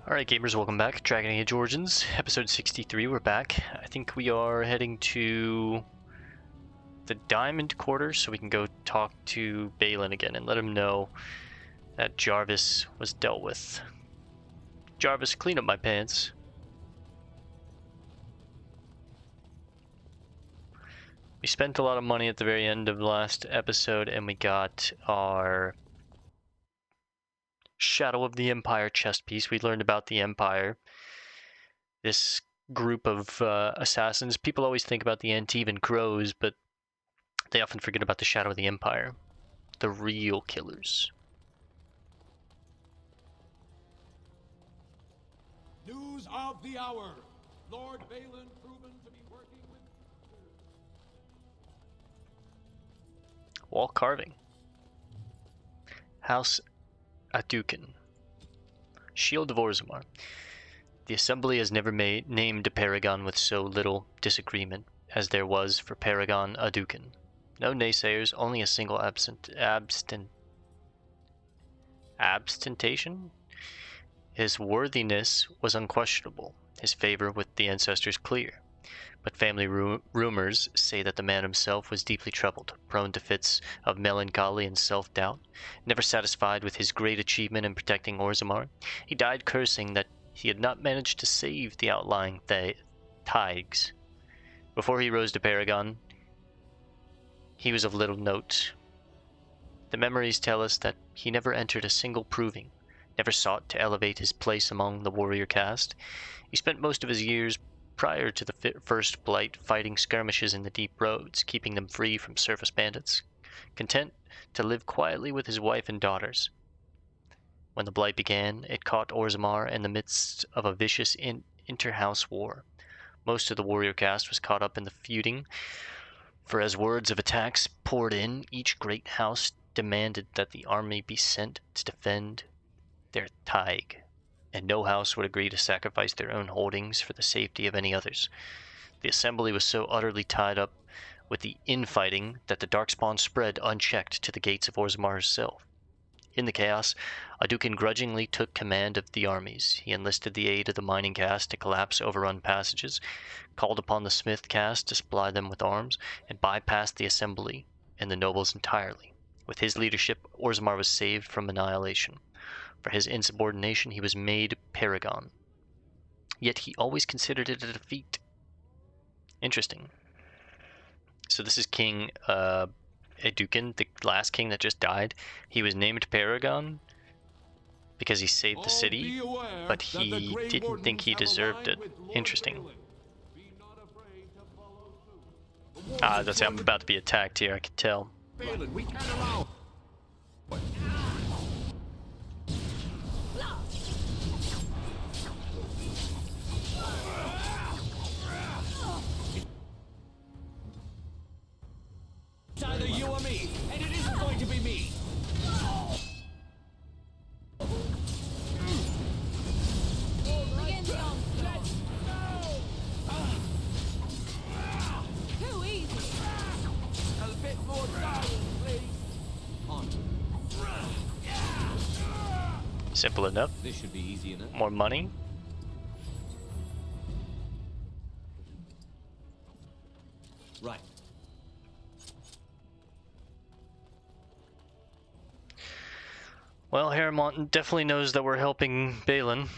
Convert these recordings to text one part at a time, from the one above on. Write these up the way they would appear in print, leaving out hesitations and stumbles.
Alright gamers, welcome back. Dragon Age Origins, episode 63, we're back. I think we are heading to the Diamond Quarter so we can go talk to Bhelen again and let him know that Jarvis was dealt with. Jarvis, clean up my pants. We spent a lot of money at the very end of the last episode and we got our Shadow of the Empire chest piece. We learned about the Empire. This group of assassins. People always think about the Antivan Crows, but they often forget about the Shadow of the Empire. The real killers. News of the hour. Lord Bhelen proven to be working with... Wall carving. House Adukin. Shield of Orzammar. The Assembly has never named a Paragon with so little disagreement as there was for Paragon Adukin. No naysayers, only a single abstention? His worthiness was unquestionable, his favor with the ancestors clear. But family rumors say that the man himself was deeply troubled, prone to fits of melancholy and self-doubt. Never satisfied with his great achievement in protecting Orzammar, he died cursing that he had not managed to save the outlying Tigers. Before he rose to Paragon, he was of little note. The memories tell us that he never entered a single proving, never sought to elevate his place among the warrior caste. He spent most of his years prior to the First Blight fighting skirmishes in the deep roads, keeping them free from surface bandits, content to live quietly with his wife and daughters. When the Blight began, it caught Orzammar in the midst of a vicious inter-house war. Most of the warrior caste was caught up in the feuding, for as words of attacks poured in, each great house demanded that the army be sent to defend their Tig, and no house would agree to sacrifice their own holdings for the safety of any others. The Assembly was so utterly tied up with the infighting that the Darkspawn spread unchecked to the gates of Orzammar herself. In the chaos, Adukin grudgingly took command of the armies. He enlisted the aid of the mining caste to collapse overrun passages, called upon the smith caste to supply them with arms, and bypassed the Assembly and the nobles entirely. With his leadership, Orzammar was saved from annihilation. For his insubordination, he was made Paragon. Yet he always considered it a defeat. Interesting. So this is King Adukin, the last king that just died. He was named Paragon because he saved the city, but he didn't think he deserved it. Interesting. That's it. I'm about to be attacked here, I can tell. Bhelen, we can't allow... It's either you or me, and it isn't going to be me. Too easy. A bit more down, please. On. Simple enough. This should be easy enough. More money. Right. Well, Harrowmont definitely knows that we're helping Bhelen.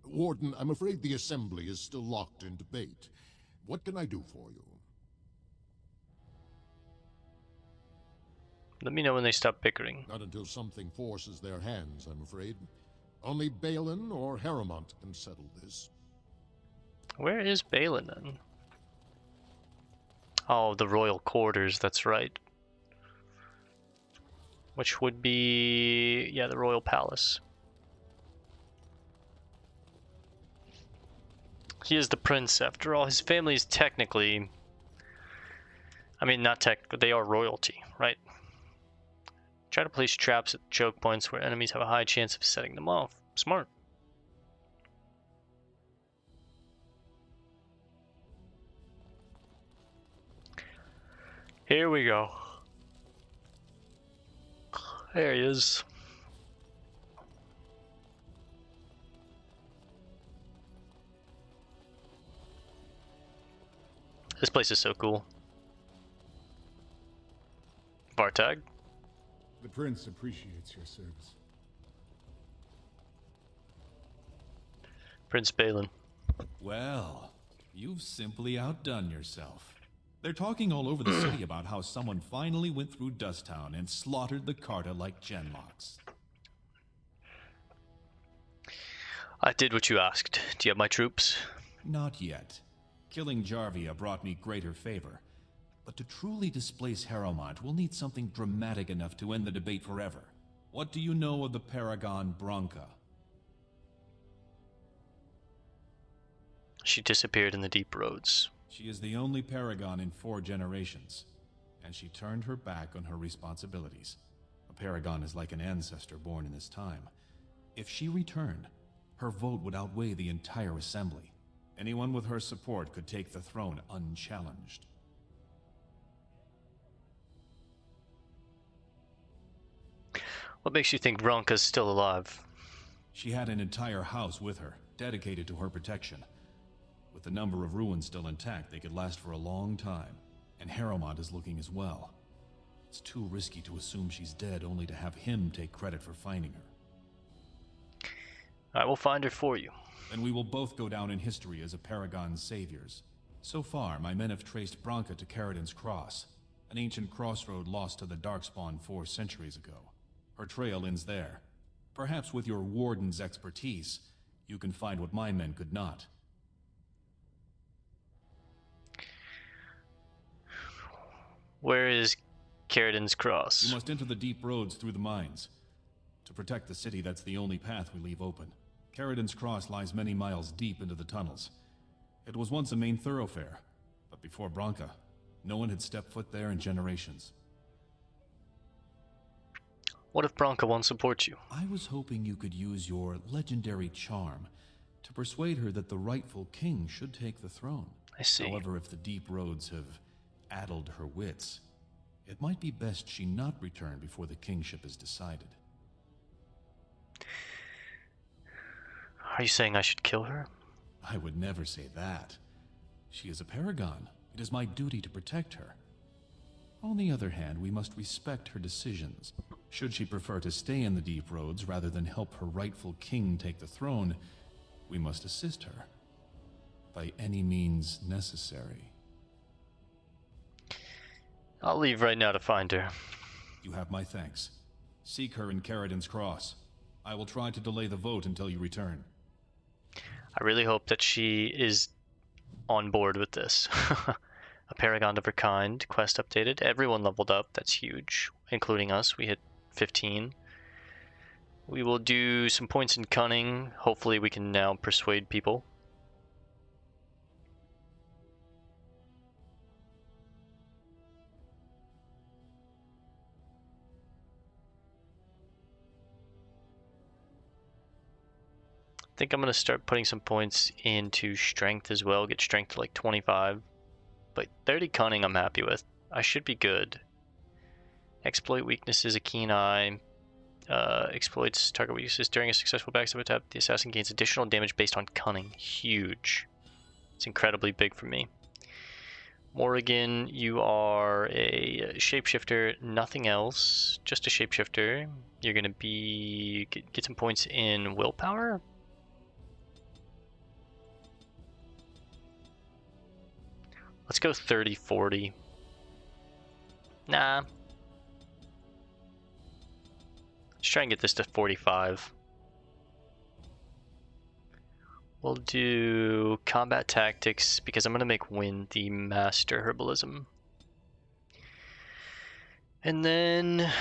Warden, I'm afraid the Assembly is still locked in debate. What can I do for you? Let me know when they stop bickering. Not until something forces their hands, I'm afraid. Only Bhelen or Harrowmont can settle this. Where is Bhelen then? Oh, the royal quarters, that's right. Which would be, yeah, the royal palace. He is the prince after all. His family is technically, I mean, not technically, they are royalty, right? Try to place traps at choke points where enemies have a high chance of setting them off. Smart. Here we go. There he is. This place is so cool. Vartag? The prince appreciates your service. Prince Bhelen. Well, you've simply outdone yourself. They're talking all over the city about how someone finally went through Dusttown and slaughtered the Carta like genlocks. I did what you asked. Do you have my troops? Not yet. Killing Jarvia brought me greater favor. But to truly displace Harrowmont, we'll need something dramatic enough to end the debate forever. What do you know of the Paragon Branka? She disappeared in the deep roads. She is the only Paragon in 4 generations, and she turned her back on her responsibilities. A Paragon is like an ancestor born in this time. If she returned, her vote would outweigh the entire assembly. Anyone with her support could take the throne unchallenged. What makes you think Branka's still alive? She had an entire house with her, dedicated to her protection. With the number of ruins still intact, they could last for a long time. And Harrowmont is looking as well. It's too risky to assume she's dead only to have him take credit for finding her. I will find her for you. Then we will both go down in history as a Paragon's saviors. So far, my men have traced Branka to Caridin's Cross, an ancient crossroad lost to the Darkspawn 4 centuries ago. Her trail ends there. Perhaps with your warden's expertise, you can find what my men could not. Where is Caridin's Cross? You must enter the deep roads through the mines. To protect the city, that's the only path we leave open. Caridin's Cross lies many miles deep into the tunnels. It was once a main thoroughfare, but before Branka, no one had stepped foot there in generations. What if Branka won't support you? I was hoping you could use your legendary charm to persuade her that the rightful king should take the throne. I see. However, if the deep roads have addled her wits, it might be best she not return before the kingship is decided. Are you saying I should kill her? I would never say that. She is a paragon. It is my duty to protect her. On the other hand, we must respect her decisions. Should she prefer to stay in the deep roads rather than help her rightful king take the throne, we must assist her by any means necessary. I'll leave right now to find her. You have my thanks. Seek her in Caridin's Cross. I will try to delay the vote until you return. I really hope that she is on board with this. A Paragon of her kind, quest updated. Everyone leveled up, that's huge, including us. We hit 15. We will do some points in cunning. Hopefully we can now persuade people. I think I'm going to start putting some points into strength as well. Get strength to like 25. But 30 cunning I'm happy with. I should be good. Exploit weaknesses, a keen eye. Exploits target weaknesses during a successful backstab attack. The assassin gains additional damage based on cunning. Huge. It's incredibly big for me. Morrigan, you are a shapeshifter, nothing else. Just a shapeshifter. You're going to be get some points in willpower. Let's go 30, 40. Nah. Let's try and get this to 45. We'll do combat tactics because I'm going to make Wind the master herbalism. And then,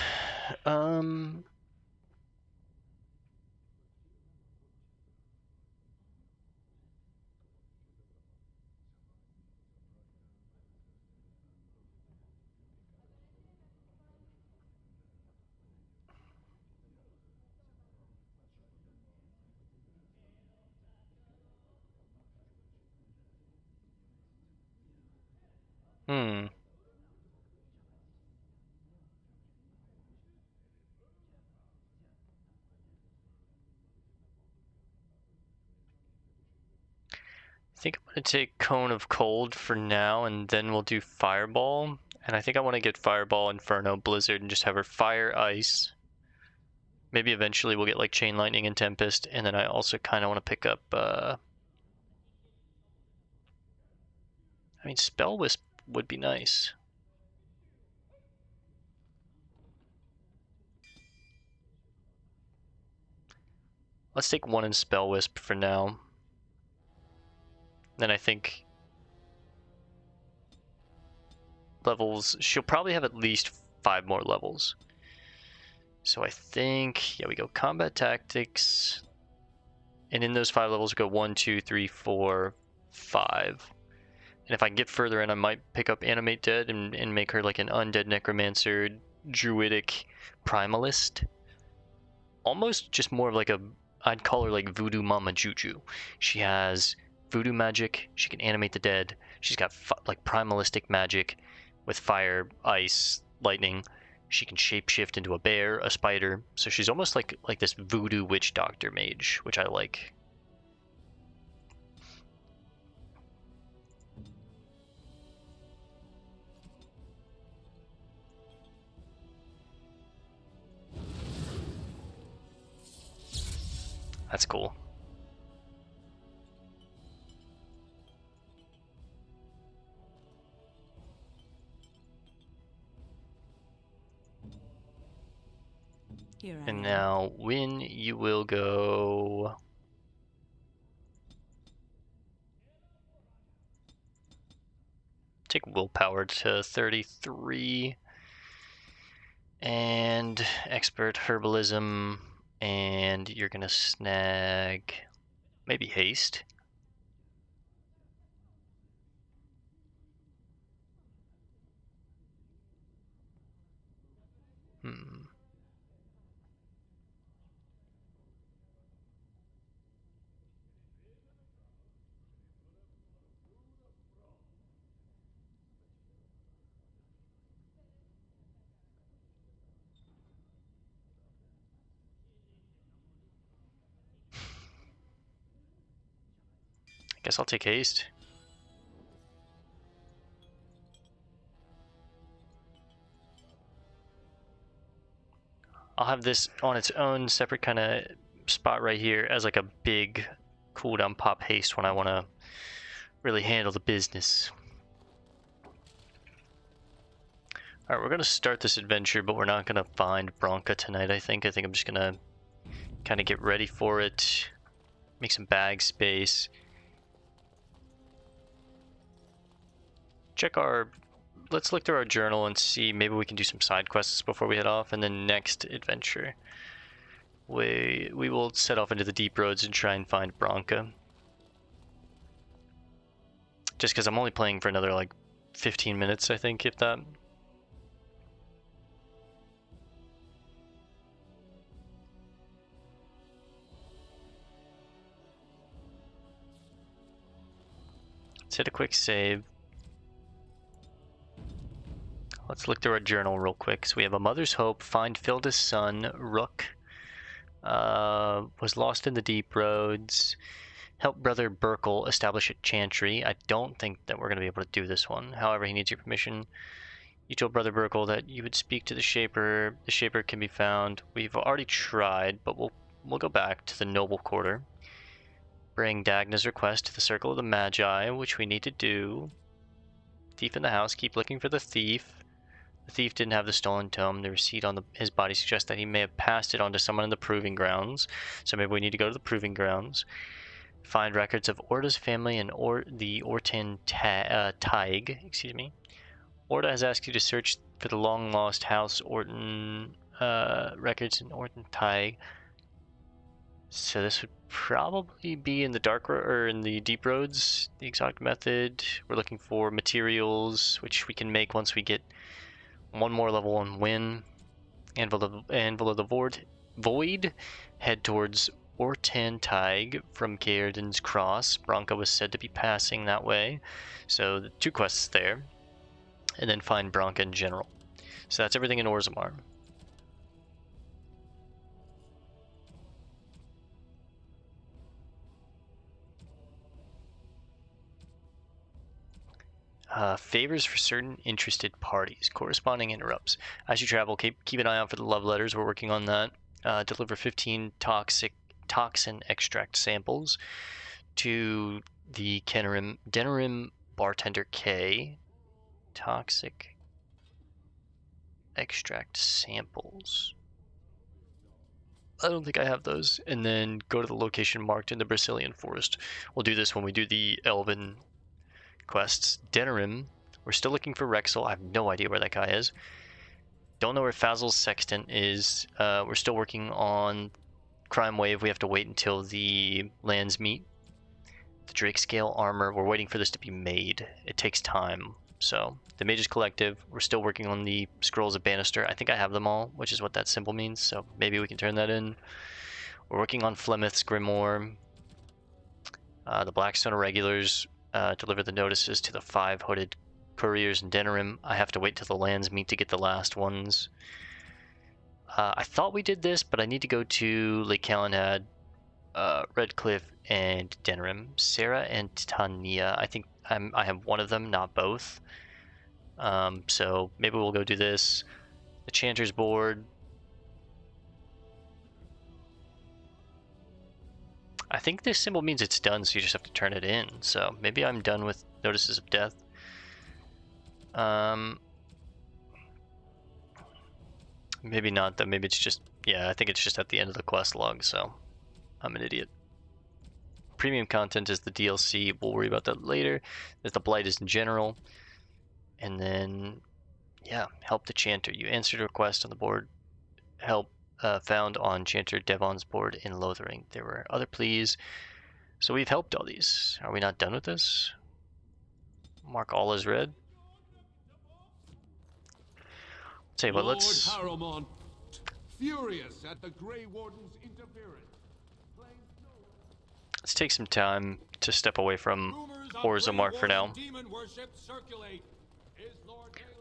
think I'm going to take Cone of Cold for now, and then we'll do Fireball. And I think I want to get Fireball, Inferno, Blizzard, and just have her Fire, Ice. Maybe eventually we'll get like Chain Lightning and Tempest, and then I also kind of want to pick up, I mean, Spell Wisp would be nice. Let's take one in Spell Wisp for now. Then I think levels, she'll probably have at least 5 more levels. So I think, yeah, we go Combat Tactics. And in those 5 levels, we go 1, 2, 3, 4, 5. And if I can get further in, I might pick up Animate Dead and make her like an Undead Necromancer, Druidic Primalist. Almost just more of like a, I'd call her like Voodoo Mama Juju. She has voodoo magic, she can animate the dead, she's got like primalistic magic with fire, ice, lightning. She can shapeshift into a bear, a spider, so she's almost like this voodoo witch doctor mage, which I like. That's cool. And now, Win, you will go. Take willpower to 33. And expert herbalism. And you're gonna snag maybe haste. Guess I'll take haste. I'll have this on its own separate kind of spot right here as like a big cooldown pop haste when I want to really handle the business. Alright, we're going to start this adventure, but we're not going to find Branka tonight, I think. I think I'm just going to kind of get ready for it, make some bag space. Let's look through our journal and see, maybe we can do some side quests before we head off, and then next adventure we will set off into the deep roads and try and find Branka. Just because I'm only playing for another like 15 minutes, I think, if that. Let's hit a quick save. Let's look through our journal real quick. So we have a mother's hope, find Filda's son, Rook, was lost in the deep roads, help brother Burkle establish a chantry. I don't think that we're going to be able to do this one. However, he needs your permission. You told brother Burkle that you would speak to the Shaper. The Shaper can be found. We've already tried, but we'll go back to the Noble Quarter. Bring Dagna's request to the Circle of the Magi, which we need to do. Thief in the house, keep looking for the thief. The thief didn't have the stolen tome. The receipt on his body suggests that he may have passed it on to someone in the Proving Grounds. So maybe we need to go to the Proving Grounds. Find records of Orda's family and the Ortan Tig. Excuse me. Orda has asked you to search for the long-lost House Orton records in Ortan Tig. So this would probably be in the in the deep roads. The exotic method. We're looking for materials, which we can make once we get one more level on Win. Anvil of the Void. Head towards Ortan Tig from Caerden's Cross. Branka was said to be passing that way. So the 2 quests there. And then find Branka in general. So that's everything in Orzammar. Favors for certain interested parties. Corresponding interrupts. As you travel, keep an eye out for the love letters. We're working on that. Deliver 15 toxin extract samples to the Denerim bartender K. Toxic extract samples. I don't think I have those. And then go to the location marked in the Brazilian forest. We'll do this when we do the Elven quests. Denerim. We're still looking for Rexel. I have no idea where that guy is. Don't know where Fazil's sextant is. We're still working on Crime Wave. We have to wait until the lands meet. The drakescale armor. We're waiting for this to be made. It takes time. So, the Mages Collective. We're still working on the Scrolls of Bannister. I think I have them all, which is what that symbol means. So, maybe we can turn that in. We're working on Flemeth's Grimoire. The Blackstone Irregulars. Deliver the notices to the 5 hooded couriers in Denerim. I have to wait till the lands meet to get the last ones. I thought we did this, but I need to go to Lake Calenhad, Redcliffe, and Denerim. Sarah and Titania. I think I have one of them, not both. So maybe we'll go do this. The Chanter's Board. I think this symbol means it's done, so you just have to turn it in. So maybe I'm done with Notices of Death. Maybe not, though. Maybe it's just... Yeah, I think it's just at the end of the quest log, so... I'm an idiot. Premium content is the DLC. We'll worry about that later. There's the Blight is in general. And then... Yeah, help the Chanter. You answered a request on the board. Help found on Chanter Devon's board in Lothering. There were other pleas. So we've helped all these. Are we not done with this? Mark all as red. Tell you what, let's... Harrowmont, furious at the Grey Warden's interference. Let's take some time to step away from Orzammar for now.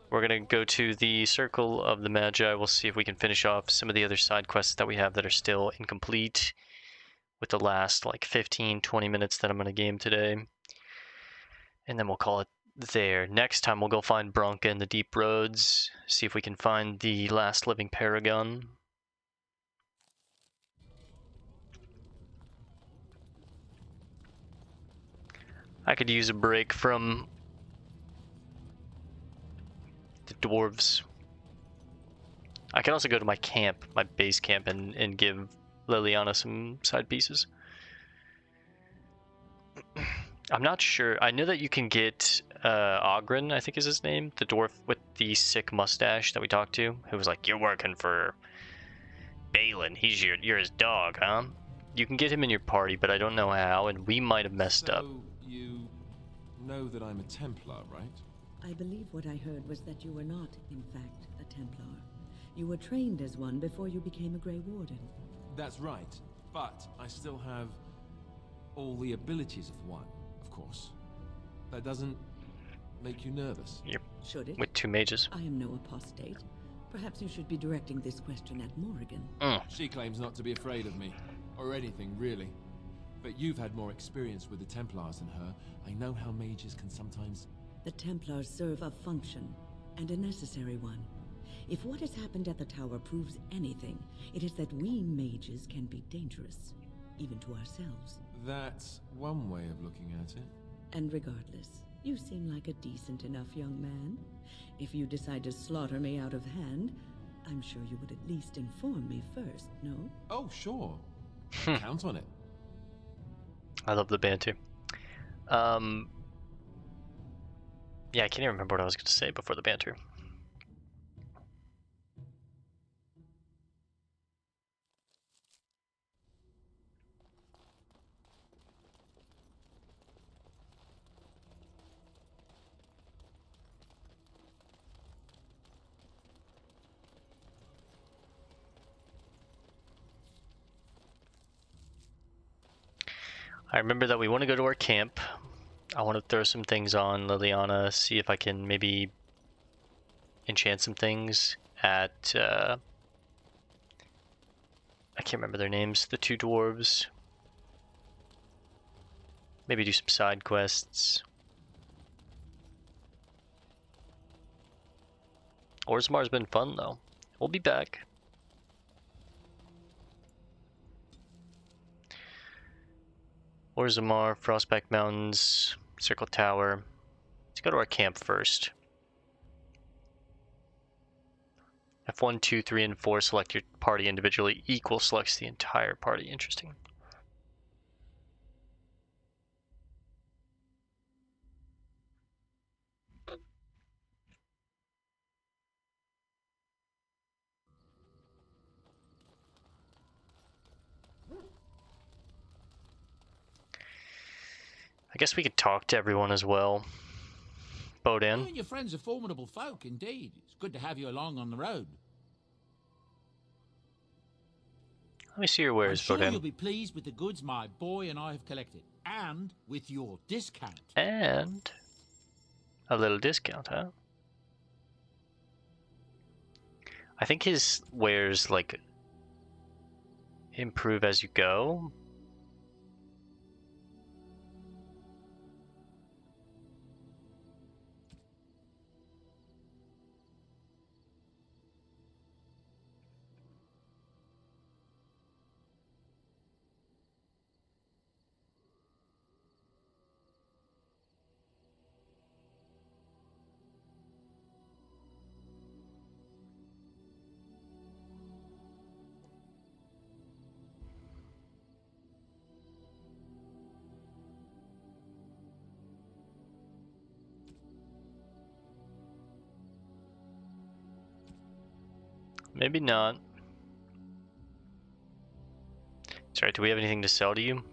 We're going to go to the Circle of the Magi. We'll see if we can finish off some of the other side quests that we have that are still incomplete with the last like 15-20 minutes that I'm going to game today. And then we'll call it there. Next time we'll go find Branka in the Deep Roads, see if we can find the last living Paragon. I could use a break from the dwarves. I can also go to my camp, my base camp, and give Liliana some side pieces. I'm not sure. I know that you can get Ogren, I think is his name, the dwarf with the sick mustache that we talked to, who was like, "You're working for Bhelen. You're his dog, huh?" You can get him in your party, but I don't know how, and we might have messed up. You know that I'm a Templar, right? I believe what I heard was that you were not, in fact, a Templar. You were trained as one before you became a Grey Warden. That's right, but I still have all the abilities of one, of course. That doesn't make you nervous? Yep. Should it? With 2 mages. I am no apostate. Perhaps you should be directing this question at Morrigan. She claims not to be afraid of me, or anything, really. But you've had more experience with the Templars than her. I know how mages can sometimes... The Templars serve a function, and a necessary one. If what has happened at the tower proves anything, it is that we mages can be dangerous, even to ourselves. That's one way of looking at it. And regardless, you seem like a decent enough young man. If you decide to slaughter me out of hand, I'm sure you would at least inform me first, no? Oh, sure. Count on it. I love the banter. Yeah, I can't even remember what I was going to say before the banter. I remember that we want to go to our camp. I want to throw some things on Liliana, see if I can maybe enchant some things at, I can't remember their names, the 2 dwarves. Maybe do some side quests. Orzamar's been fun, though. We'll be back. Orzammar, Frostback Mountains, Circle Tower. Let's go to our camp first. F1, 2, 3, and 4 select your party individually. Equal selects the entire party. Interesting. I guess we could talk to everyone as well. You Bhelen. and your friends are formidable folk, indeed. It's good to have you along on the road. Let me see your I'm wares, sure Bhelen. you'll be pleased with the goods my boy and I have collected, and with your discount. And a little discount, huh? I think his wares, like, improve as you go. Maybe not. Sorry, do we have anything to sell to you?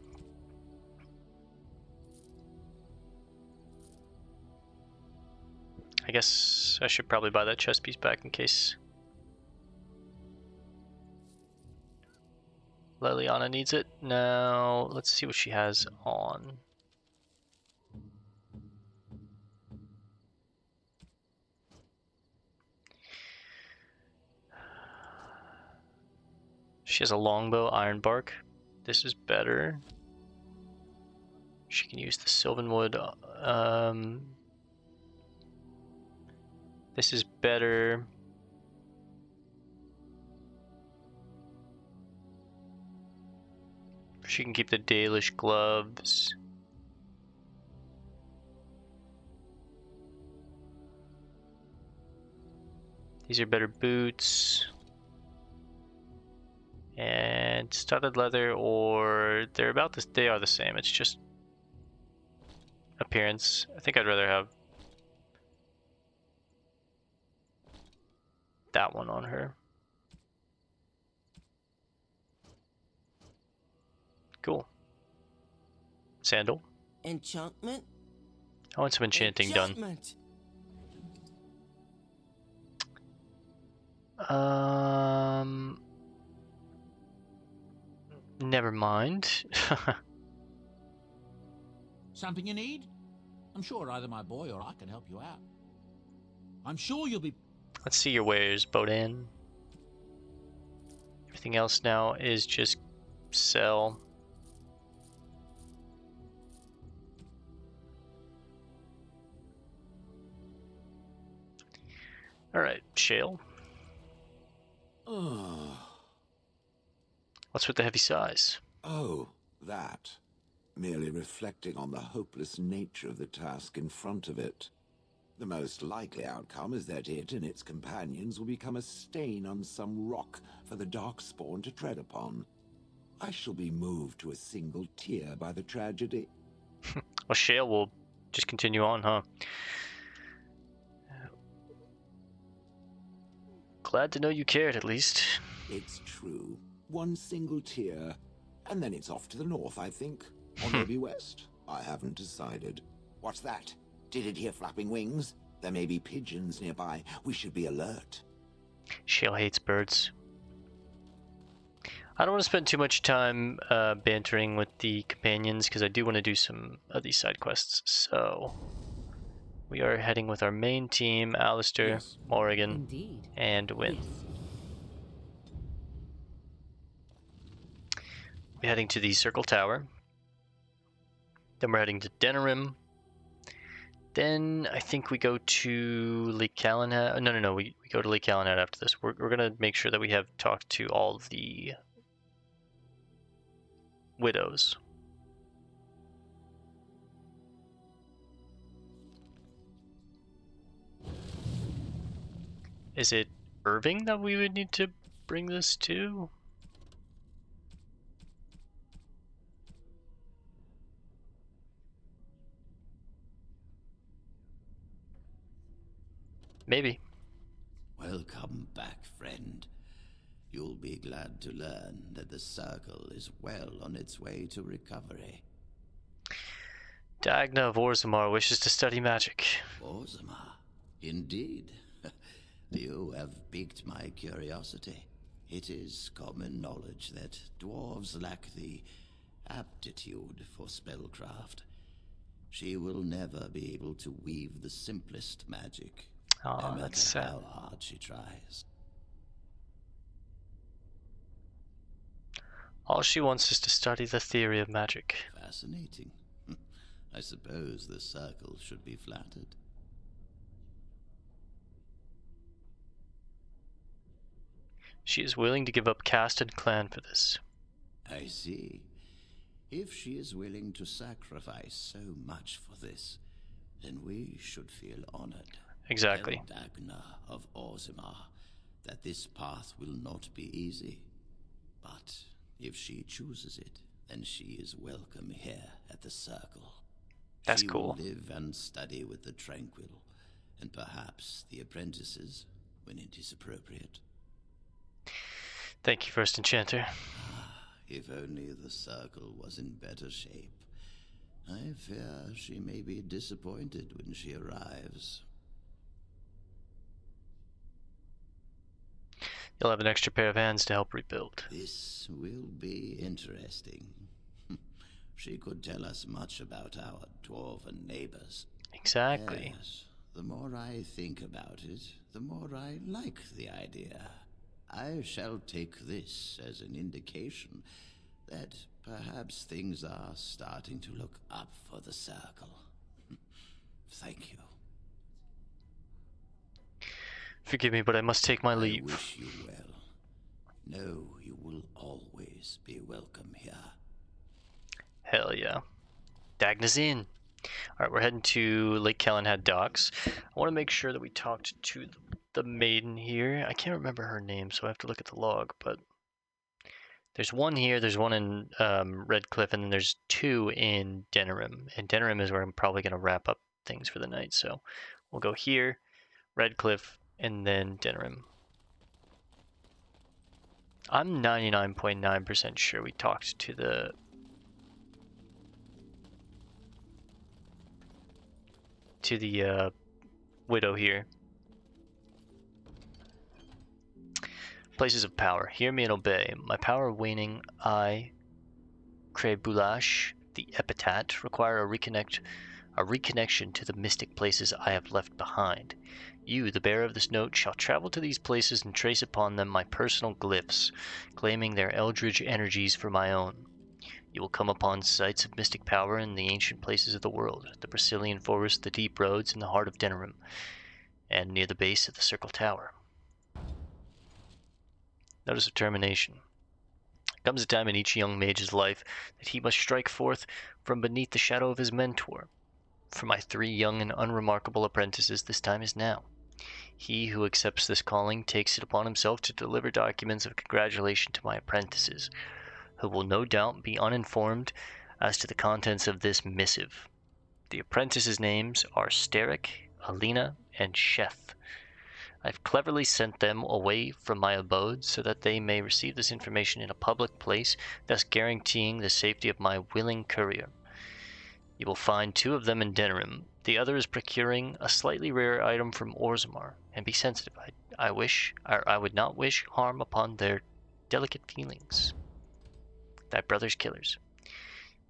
I guess I should probably buy that chess piece back in case Leliana needs it. Now, let's see what she has on. She has a longbow, ironbark. This is better. She can use the sylvanwood. This is better. She can keep the Dalish gloves. These are better boots. And studded leather, or they're about this. They are the same. It's just appearance. I think I'd rather have that one on her. Cool. Sandal. Enchantment? I want some enchanting done. Enchantment. Never mind. Something you need? I'm sure either my boy or I can help you out. I'm sure you'll be... Let's see your wares, Bhelen. Everything else now is just sell. Alright, Shale. What's with the heavy sighs? Oh, that. Merely reflecting on the hopeless nature of the task in front of it. The most likely outcome is that it and its companions will become a stain on some rock for the Darkspawn to tread upon. I shall be moved to a single tear by the tragedy. Well, Shale will just continue on, huh? Glad to know you cared, at least. It's true. One single tear, and then it's off to the north, I think. Or maybe west. I haven't decided. What's that? Did it hear flapping wings? There may be pigeons nearby. We should be alert. Shale hates birds. I don't want to spend too much time bantering with the companions because I do want to do some of these side quests. So we are heading with our main team, Alistair, Yes. Morrigan, Indeed. and Wynn. Yes. We're heading to the Circle Tower. Then we're heading to Denerim. Then I think we go to Lake Calenhad. No. We go to Lake Calenhad after this. We're gonna make sure that we have talked to all the widows. Is it Irving that we would need to bring this to? Maybe. Welcome back, friend. You'll be glad to learn that the Circle is well on its way to recovery. Dagna of Orzammar wishes to study magic. Orzammar? Indeed. You have piqued my curiosity. It is common knowledge that dwarves lack the aptitude for spellcraft. She will never be able to weave the simplest magic, no That's matter sad. how hard she tries. All she wants is to study the theory of magic. Fascinating. I suppose the Circle should be flattered. She is willing to give up caste and clan for this. I see. If she is willing to sacrifice so much for this, then we should feel honored. Exactly. Tell Dagna of Orzammar that this path will not be easy. But if she chooses it, then she is welcome here at the Circle. That's she cool. Will live and study with the Tranquil, and perhaps the apprentices, when it is appropriate. Thank you, First Enchanter. If only the Circle was in better shape. I fear she may be disappointed when she arrives. You'll have an extra pair of hands to help rebuild. This will be interesting. She could tell us much about our dwarven neighbors. Exactly. Yes, the more I think about it, the more I like the idea. I shall take this as an indication that perhaps things are starting to look up for the Circle. Thank you. Forgive me, but I must take my leave. I wish you well. Know you will always be welcome here. Hell yeah. Dagna's in. Alright, we're heading to Lake Calenhad docks. I want to make sure that we talked to the maiden here. I can't remember her name, so I have to look at the log, but there's one here, there's one in Redcliffe, and then there's two in Denerim. And Denerim is where I'm probably going to wrap up things for the night, so we'll go here, Redcliffe, and then Denerim. I'm 99.9% sure we talked to the widow here. Places of power. Hear me and obey. My power waning, I, Crébulash, the epitaph, require a reconnection to the mystic places I have left behind. You, the bearer of this note, shall travel to these places and trace upon them my personal glyphs, claiming their eldritch energies for my own. You will come upon sites of mystic power in the ancient places of the world, the Brazilian forest, the deep roads, in the heart of Denerim, and near the base of the Circle Tower. Notice of termination. Comes a time in each young mage's life that he must strike forth from beneath the shadow of his mentor. For my 3 young and unremarkable apprentices, this time is now. He who accepts this calling takes it upon himself to deliver documents of congratulation to my apprentices, who will no doubt be uninformed as to the contents of this missive. The apprentices' names are Sterik, Alina, and Sheth. I've cleverly sent them away from my abode so that they may receive this information in a public place, thus guaranteeing the safety of my willing courier. You will find 2 of them in Denerim. The other is procuring a slightly rare item from Orzammar, and be sensitive. I would not wish harm upon their delicate feelings. Thy brother's killers.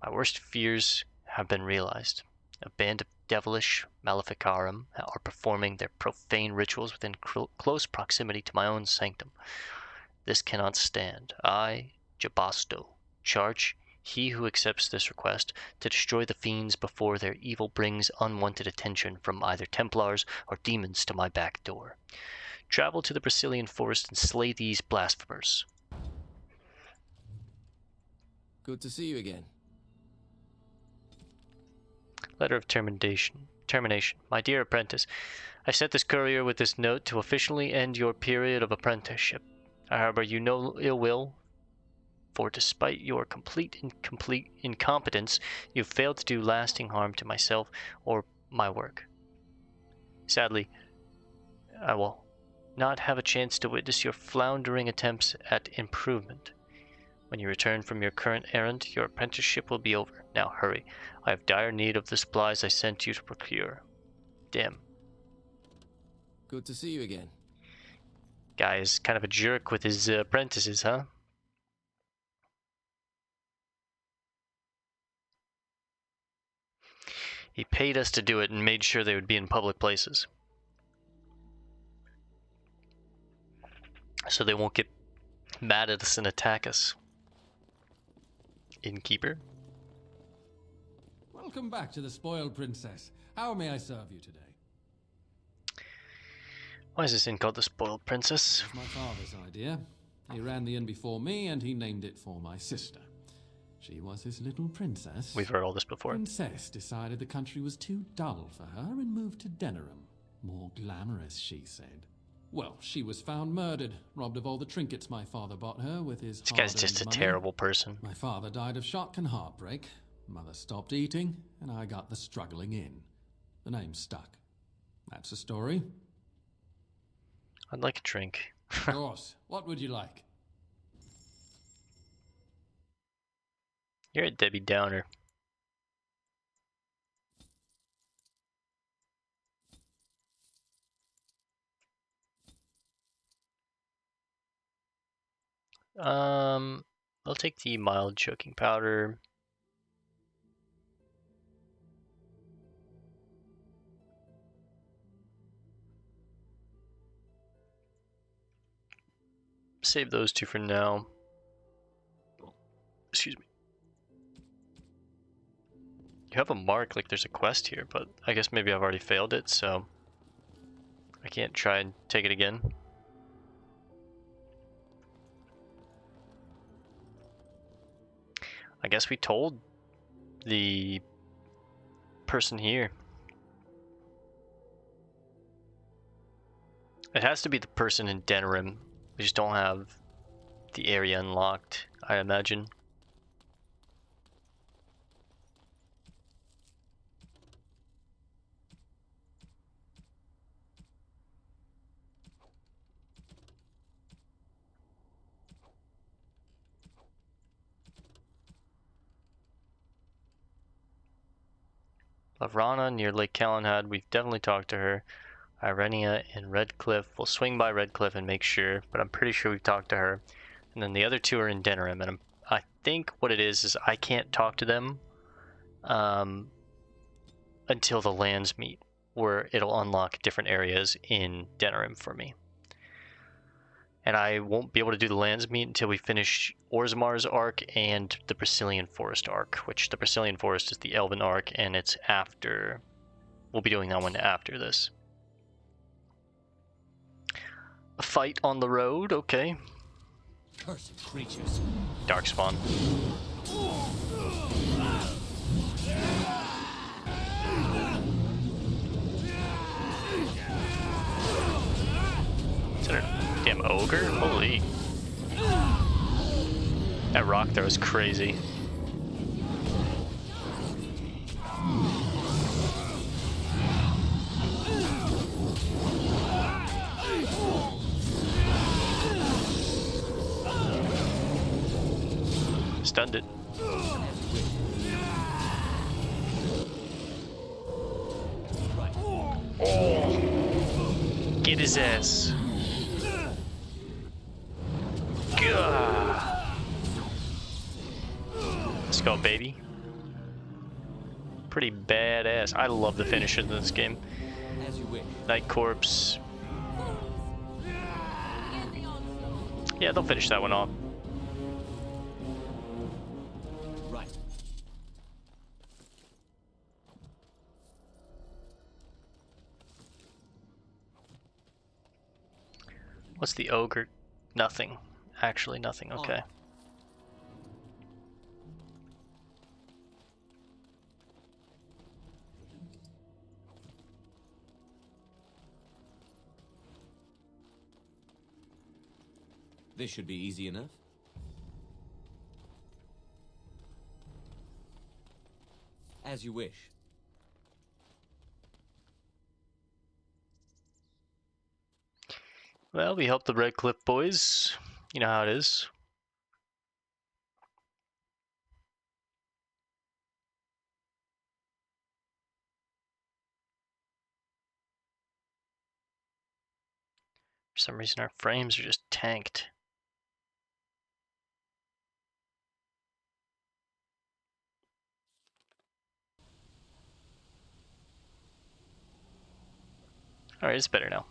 My worst fears have been realized. A band of devilish maleficarum are performing their profane rituals within close proximity to my own sanctum. This cannot stand. I, Jabasto, charge He who accepts this request to destroy the fiends before their evil brings unwanted attention from either Templars or demons to my back door. Travel to the Brazilian forest and slay these blasphemers. Good to see you again. Letter of termination. My dear apprentice, I sent this courier with this note to officially end your period of apprenticeship. I harbor you no ill will, for despite your complete incompetence, you've failed to do lasting harm to myself or my work. Sadly, I will not have a chance to witness your floundering attempts at improvement. When you return from your current errand, your apprenticeship will be over. Now hurry. I have dire need of the supplies I sent you to procure. Damn. Good to see you again. Guy is kind of a jerk with his apprentices, huh? He paid us to do it and made sure they would be in public places. So they won't get mad at us and attack us. Innkeeper? Welcome back to the Spoiled Princess. How may I serve you today? Why is this inn called the Spoiled Princess? It's my father's idea. He ran the inn before me, and he named it for my sister. She was his little princess. We've heard all this before. Princess decided the country was too dull for her and moved to Denerim. More glamorous, she said. Well, she was found murdered, robbed of all the trinkets my father bought her with his This guy's just a terrible person. My father died of shock and heartbreak. Mother stopped eating, and I got the struggling in. The name stuck. That's the story. I'd like a drink. Of course. What would you like? You're a Debbie Downer. I'll take the mild choking powder. Save those two for now. Excuse me. You have a mark, like there's a quest here, but I guess maybe I've already failed it, so I can't try and take it again. I guess we told the person here. It has to be the person in Denerim. We just don't have the area unlocked, I imagine. Lavrana near Lake Calenhad, we've definitely talked to her. Irenia in Redcliffe. We'll swing by Redcliffe and make sure, but I'm pretty sure we've talked to her. And then the other two are in Denerim, and I think what it is I can't talk to them until the lands meet, where it'll unlock different areas in Denerim for me. And I won't be able to do the lands meet until we finish Orzamar's arc and the Brazilian Forest arc, which the Brazilian Forest is the Elven arc, and it's after. We'll be doing that one after this. A fight on the road, okay. Cursed creatures. Darkspawn. Is that a damn ogre? Holy. That rock there was crazy. Stunned it. Oh. Get his ass. Gah. Let's go, baby. Pretty badass. I love the finishes in this game. As you wish. Night Corpse. Yeah, they'll finish that one off. What's the ogre? Nothing. Actually nothing, okay. This should be easy enough. As you wish. Well, we helped the Red Cliff boys. You know how it is. For some reason our frames are just tanked. Alright, it's better now.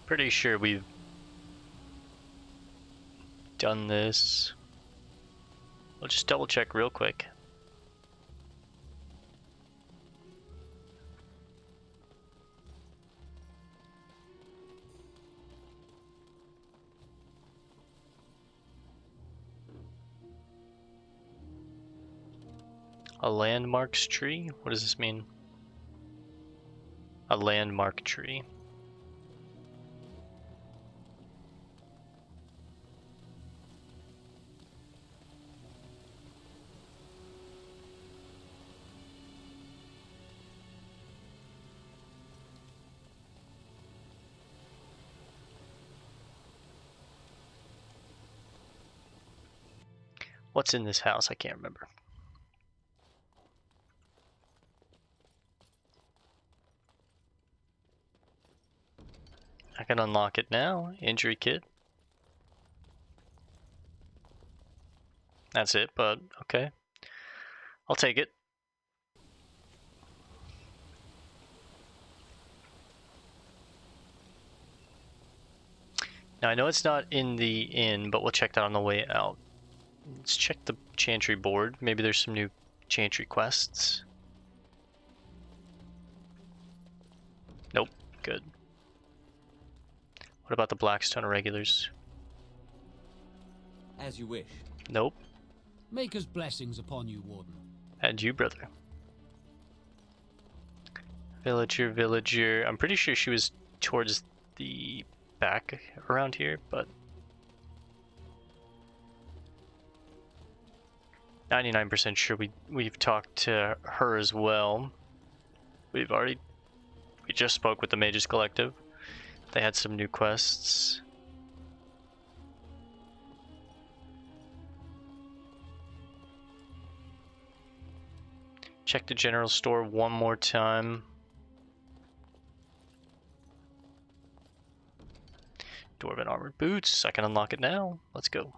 Pretty sure we've done this. We'll just double check real quick. A landmarks tree? What does this mean? A landmark tree. What's in this house? I can't remember. I can unlock it now. Injury kit. That's it, but okay. I'll take it. Now I know it's not in the inn, but we'll check that on the way out. Let's check the chantry board. Maybe there's some new chantry quests. Nope, good. What about the Blackstone irregulars? As you wish. Nope. Maker's blessings upon you, Warden. And you, brother. Villager, villager. I'm pretty sure she was towards the back around here, but 99% sure we've talked to her as well. We just spoke with the Mages Collective. They had some new quests. Check the general store one more time. Dwarven armored boots. I can unlock it now. Let's go.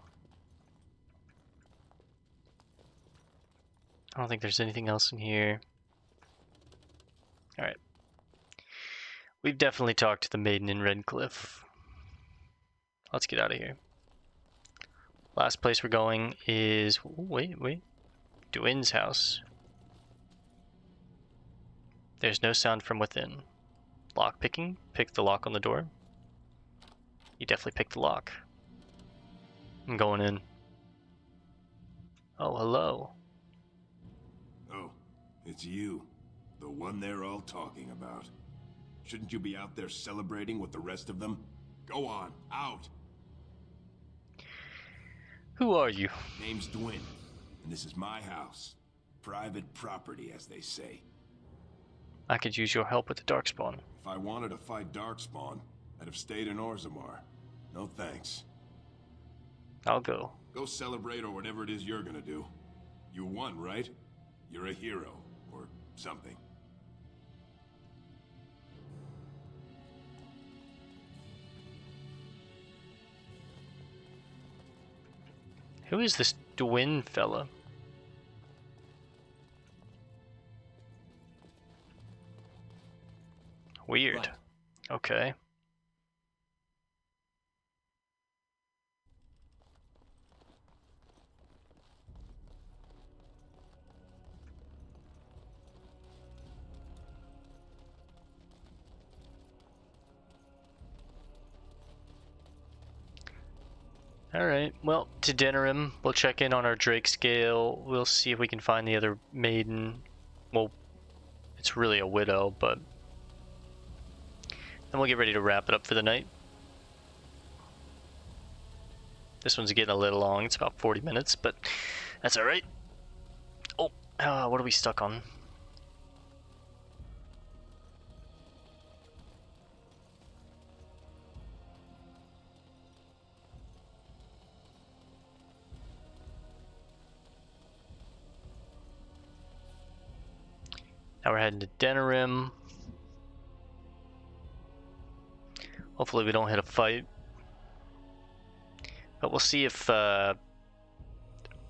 I don't think there's anything else in here. Alright. We've definitely talked to the maiden in Redcliffe. Let's get out of here. Last place we're going is... Wait. Duin's house. There's no sound from within. Lock picking. Pick the lock on the door. You definitely picked the lock. I'm going in. Oh, hello. Oh, it's you. The one they're all talking about. Shouldn't you be out there celebrating with the rest of them? Go on, out! Who are you? Name's Dwyn, and this is my house. Private property, as they say. I could use your help with the Darkspawn. If I wanted to fight Darkspawn, I'd have stayed in Orzammar. No thanks. I'll go. Go celebrate or whatever it is you're gonna do. You won, right? You're a hero, or something. Who is this Dwyn fella? Weird. Right. Okay. Alright, well, to Denerim, we'll check in on our drakescale. We'll see if we can find the other maiden. Well, it's really a widow, but... then we'll get ready to wrap it up for the night. This one's getting a little long. It's about 40 minutes, but that's alright. Oh, what are we stuck on? Now we're heading to Denerim. Hopefully we don't hit a fight. But we'll see if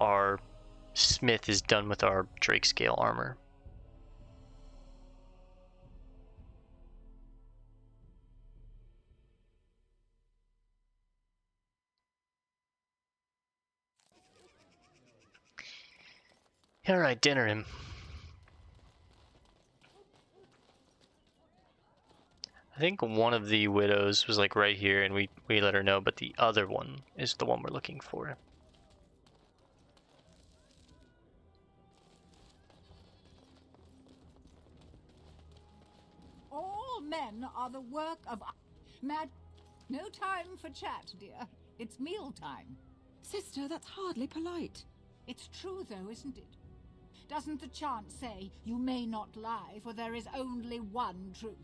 our smith is done with our drakescale armor. Alright, Denerim. I think one of the widows was like right here and we let her know, but the other one is the one we're looking for. All men are the work of mad. No time for chat, dear. It's mealtime. Sister, that's hardly polite. It's true, though, isn't it? Doesn't the chant say, you may not lie, for there is only one truth?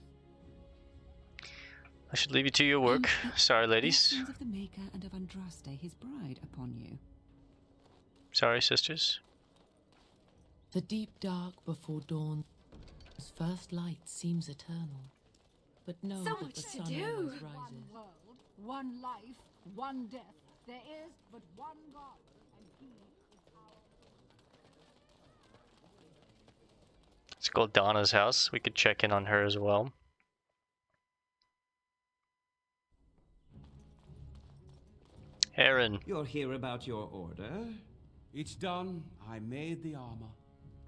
I should leave you to your work. Sorry, ladies. Blessings of the Maker and of Andraste, his bride, upon you. Sorry, sisters. The deep dark before dawn's first light seems eternal. But know So that much the to sun do. always One rises. world, one life, one death. There is but one God, and he is our... Let's go to Donna's house. We could check in on her as well. Aaron. You're here about your order? It's done. I made the armor.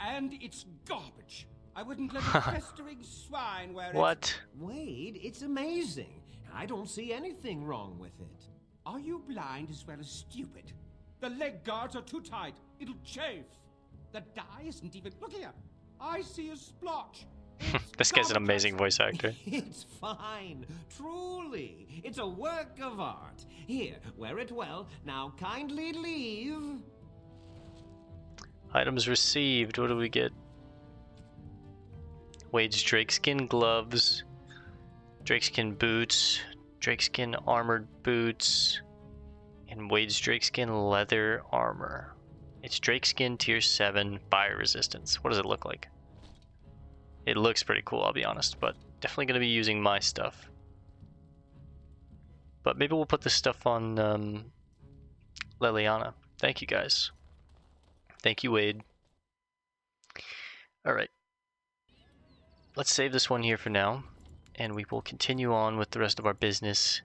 And it's garbage. I wouldn't let a festering swine wear it. What? Wade, it's amazing. I don't see anything wrong with it. Are you blind as well as stupid? The leg guards are too tight. It'll chafe. The dye isn't even... Look here. I see a splotch. This guy's an amazing voice actor. It's fine. Truly. It's a work of art. Here, wear it well. Now kindly leave. Items received. What do we get? Wade's drakeskin gloves, drakeskin boots, drakeskin armored boots, and Wade's drakeskin leather armor. It's drakeskin tier 7 fire resistance. What does it look like? It looks pretty cool, I'll be honest, but definitely going to be using my stuff. But maybe we'll put this stuff on Leliana. Thank you guys. Thank you, Wade. Alright. Let's save this one here for now, and we will continue on with the rest of our business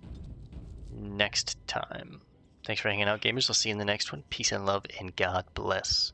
next time. Thanks for hanging out, gamers. I'll see you in the next one. Peace and love, and God bless.